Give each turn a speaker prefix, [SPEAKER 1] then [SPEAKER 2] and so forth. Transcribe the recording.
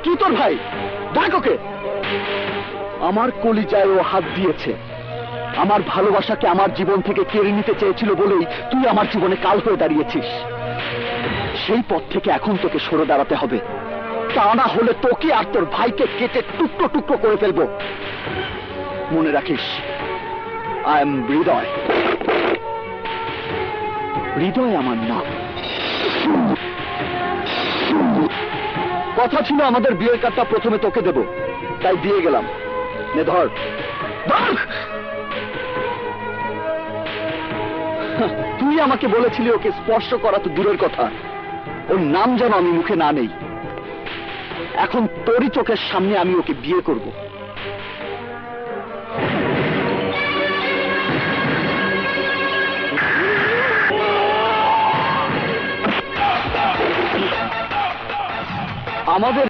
[SPEAKER 1] কি তোর ভাই? ডাক ওকে। আমার কলিজায় ও হাত দিয়েছে। আমার ভালোবাসাকে আমার জীবন থেকে কেড়ে নিতে চেয়েছিল বলেই তুই আমার জীবনে কাল হয়ে দাঁড়িয়েছিস। সেই পথ থেকে এখন তোকে সরে দাঁড়াতে হবে, তা না হলে তোকে আর তোর ভাইকে কেটে টুকরো টুকরো করে ফেলবো। মনে রাখিস, আই এম হৃদয়। হৃদয় আমার নাম। কথা ছিল আমাদের বিয়ের কার্ডটা প্রথমে তোকে দেব, তাই দিয়ে গেলাম। নে ধর। তুই আমাকে বলেছিলি ওকে স্পর্শ করা তো দূরের কথা, ওর নাম যেন আমি মুখে না নেই। এখন তোরই চোখের সামনে আমি ওকে বিয়ে করব। আমাদের